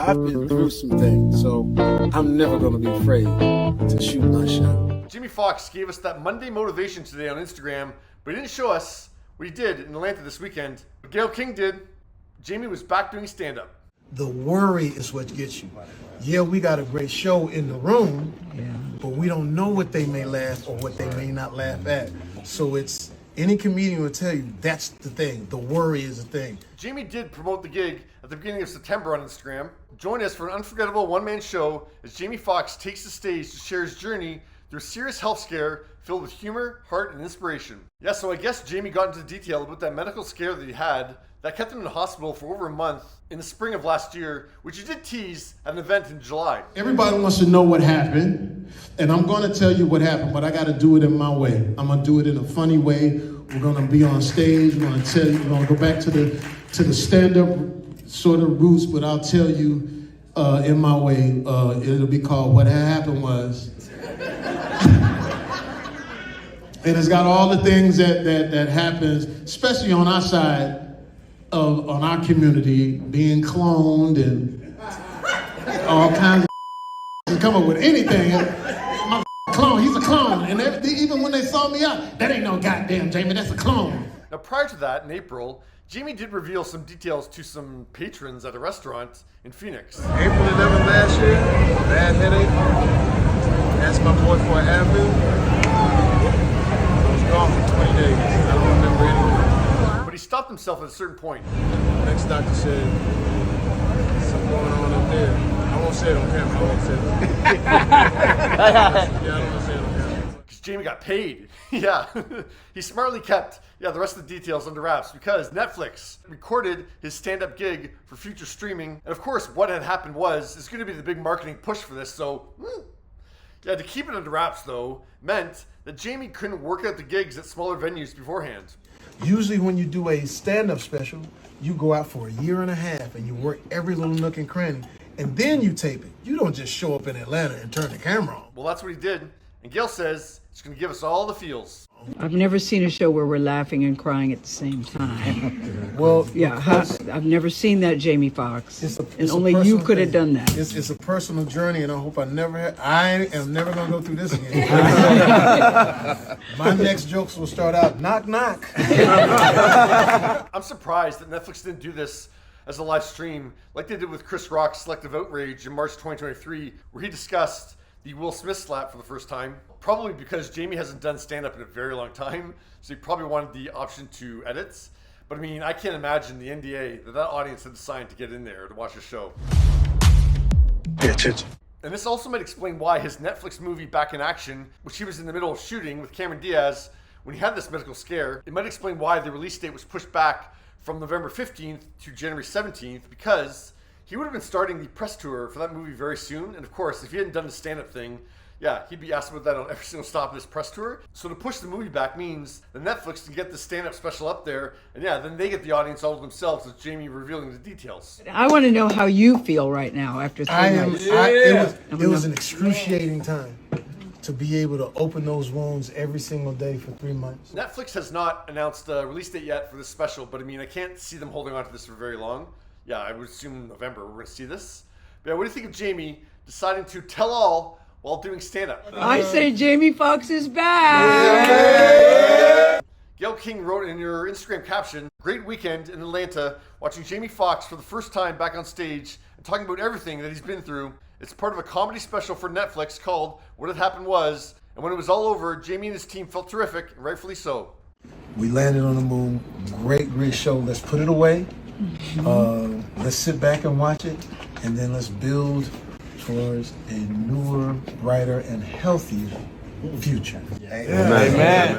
I've been through some things, so I'm never going to be afraid to shoot my shot. Jamie Foxx gave us that Monday motivation today on Instagram, but he didn't show us what he did in Atlanta this weekend. But Gayle King did. Jamie was back doing stand-up. The worry is what gets you. Yeah, we got a great show in the room, but we don't know what they may laugh or what they may not laugh at. So it's, any comedian will tell you, that's the thing. The worry is the thing. Jamie did promote the gig at the beginning of September on Instagram. Join us for an unforgettable one-man show as Jamie Foxx takes the stage to share his journey through a serious health scare filled with humor, heart, and inspiration. Yeah, so I guess Jamie got into detail about that medical scare that he had that kept him in the hospital for over a month in the spring of last year, which he did tease at an event in July. Everybody wants to know what happened, and I'm going to tell you what happened, but I got to do it in my way. I'm going to do it in a funny way. We're going to be on stage. We're going to tell you. We're going to go back to the stand-up sort of roots, but I'll tell you in my way. It'll be called "What Happened Was," and it's got all the things that happens, especially on our side. On our community, being cloned and all kinds of come up with anything. My clone, he's a clone. And even when they saw me out, that ain't no goddamn Jamie, that's a clone. Now prior to that, in April, Jamie did reveal some details to some patrons at a restaurant in Phoenix. April 11th last year, bad headache. Asked my boy for an Advil. I was gone for 20 days. I don't remember anything. But he stopped himself at a certain point. Next doctor said, something going on up there. I won't say it on camera. I won't say it. Yeah, I don't want to say it on camera. Because Jamie got paid. Yeah. He smartly kept the rest of the details under wraps because Netflix recorded his stand-up gig for future streaming. And of course, what had happened is going to be the big marketing push for this. So, to keep it under wraps, though, meant that Jamie couldn't work out the gigs at smaller venues beforehand. Usually when you do a stand-up special, you go out for a year and a half and you work every little nook and cranny, and then you tape it. You don't just show up in Atlanta and turn the camera on. Well, that's what he did. And Gayle says it's going to give us all the feels. I've never seen a show where we're laughing and crying at the same time. Well, Yeah, I've never seen that, Jamie Foxx. It's And a only you personal could have thing. done that. It's a personal journey, and I hope I am never going to go through this again. My next jokes will start out, knock, knock. I'm surprised that Netflix didn't do this as a live stream like they did with Chris Rock's Selective Outrage in March 2023, where he discussed the Will Smith slap for the first time. Probably because Jamie hasn't done stand-up in a very long time, so he probably wanted the option to edit. But I mean, I can't imagine the NDA that audience had signed to get in there to watch the show. Pay attention. And this also might explain why his Netflix movie Back in Action, which he was in the middle of shooting with Cameron Diaz when he had this medical scare, it might explain why the release date was pushed back from November 15th to January 17th, because he would have been starting the press tour for that movie very soon. And of course, if he hadn't done the stand-up thing, he'd be asked about that on every single stop of this press tour. So to push the movie back means that Netflix can get the stand-up special up there, and then they get the audience all to themselves with Jamie revealing the details. I want to know how you feel right now after 3 months. It was an excruciating time to be able to open those wounds every single day for 3 months. Netflix has not announced a release date yet for this special, but I mean, I can't see them holding on to this for very long. Yeah, I would assume November we're going to see this. But what do you think of Jamie deciding to tell all while doing stand-up? I say Jamie Foxx is back. Yeah. Gayle King wrote in your Instagram caption, "Great weekend in Atlanta watching Jamie Foxx for the first time back on stage and talking about everything that he's been through. It's part of a comedy special for Netflix called What Had Happened Was, and when it was all over, Jamie and his team felt terrific, and rightfully so." We landed on the moon. Great show. Let's put it away. Let's sit back and watch it, and then let's build towards a newer, brighter, and healthier future. Amen.